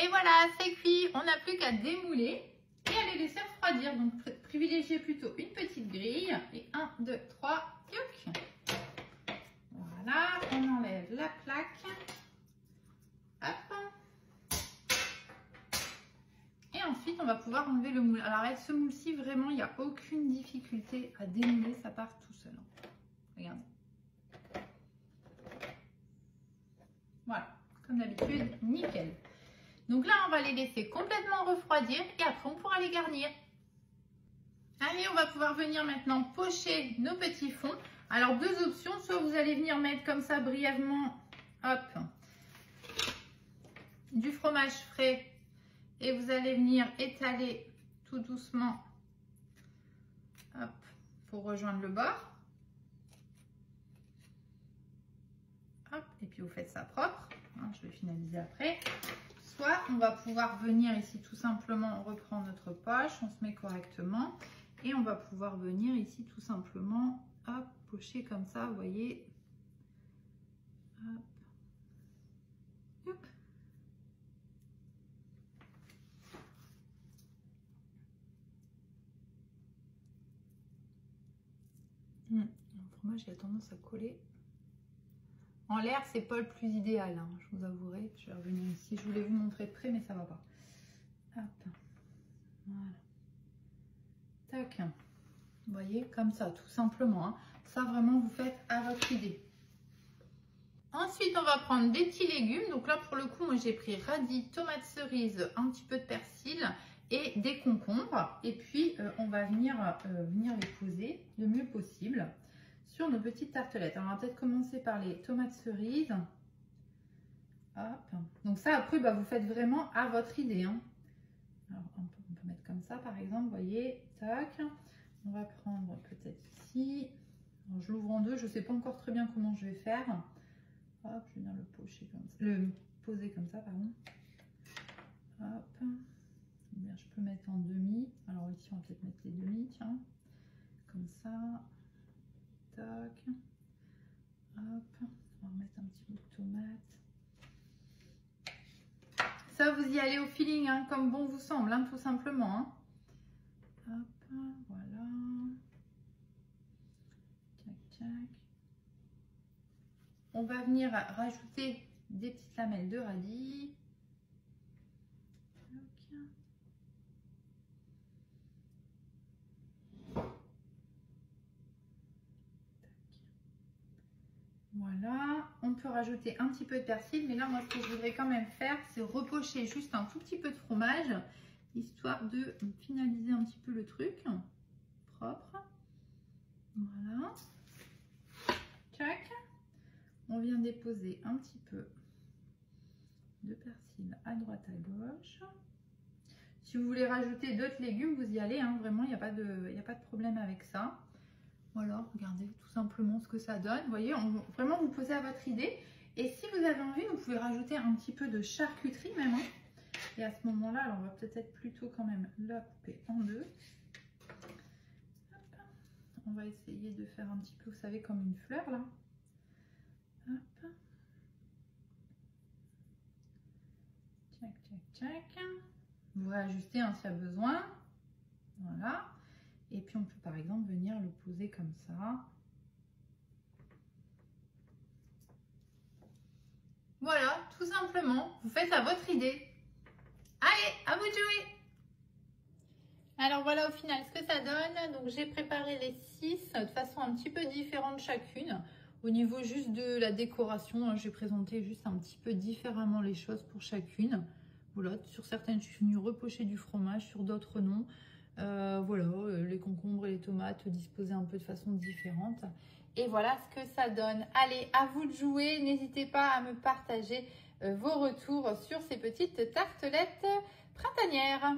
Et voilà, c'est cuit. On n'a plus qu'à démouler et à les laisser refroidir. Donc, privilégiez plutôt une petite grille. Et 1, 2, 3, youk. Voilà, on enlève la plaque. Hop. Et ensuite, on va pouvoir enlever le moule. Alors, avec ce moule-ci, vraiment, il n'y a aucune difficulté à démouler. Ça part tout seul. Regardez. Voilà, comme d'habitude, nickel. Donc là, on va les laisser complètement refroidir et après, on pourra les garnir. Allez, on va pouvoir venir maintenant pocher nos petits fonds. Alors, deux options. Soit vous allez venir mettre comme ça brièvement, hop, du fromage frais et vous allez venir étaler tout doucement, hop, pour rejoindre le bord. Hop, et puis vous faites ça propre. Hein, je vais finaliser après. Soit on va pouvoir venir ici tout simplement, on reprend notre poche, on se met correctement et on va pouvoir venir ici tout simplement, hop, pocher comme ça, vous voyez. Hop. Hop. Le fromage il a tendance à coller. En l'air, c'est pas le plus idéal, hein, je vous avouerai. Je vais revenir ici. Je voulais vous montrer de près, mais ça va pas. Hop. Voilà. Tac. Vous voyez, comme ça, tout simplement. Hein. Ça, vraiment, vous faites à votre idée. Ensuite, on va prendre des petits légumes. Donc là, pour le coup, moi, j'ai pris radis, tomates cerises, un petit peu de persil et des concombres. Et puis, on va venir les poser le mieux possible sur nos petites tartelettes. Alors, on va peut-être commencer par les tomates cerises. Hop. Donc ça, après, bah, vous faites vraiment à votre idée. Hein. Alors, on peut mettre comme ça, par exemple, vous voyez, tac. On va prendre peut-être ici. Alors, je l'ouvre en deux, je ne sais pas encore très bien comment je vais faire. Hop, je vais venir le poser comme ça, pardon. Hop. Bien, je peux mettre en demi. Alors ici, on va peut-être mettre les demi, tiens. Comme ça. Tac. Hop. On va remettre un petit bout de tomate. Ça, vous y allez au feeling, hein, comme bon vous semble, hein, tout simplement. Hein. Hop, voilà. Tac, tac. On va venir rajouter des petites lamelles de radis. Voilà, on peut rajouter un petit peu de persil, mais là, moi, ce que je voudrais quand même faire, c'est repocher juste un tout petit peu de fromage, histoire de finaliser un petit peu le truc. Propre. Voilà. Tac. On vient déposer un petit peu de persil à droite, à gauche. Si vous voulez rajouter d'autres légumes, vous y allez, hein, vraiment, il n'y a pas de problème avec ça. Voilà, regardez tout simplement ce que ça donne. Vous voyez, vraiment vous posez à votre idée. Et si vous avez envie, vous pouvez rajouter un petit peu de charcuterie même. Hein. Et à ce moment-là, alors on va peut-être plutôt quand même la couper en deux. Hop. On va essayer de faire un petit peu, vous savez, comme une fleur là. Hop. Tchac, tchac, tchac. Vous réajustez hein, s'il y a besoin. Voilà. Et puis on peut par exemple venir le poser comme ça. Voilà, tout simplement, vous faites à votre idée. Allez, à vous de jouer! Alors voilà au final ce que ça donne. Donc j'ai préparé les 6 de façon un petit peu différente chacune. Au niveau juste de la décoration, j'ai présenté juste un petit peu différemment les choses pour chacune. Voilà, sur certaines je suis venue repocher du fromage, sur d'autres non. Voilà, les concombres et les tomates disposées un peu de façon différente. Et voilà ce que ça donne. Allez, à vous de jouer. N'hésitez pas à me partager vos retours sur ces petites tartelettes printanières.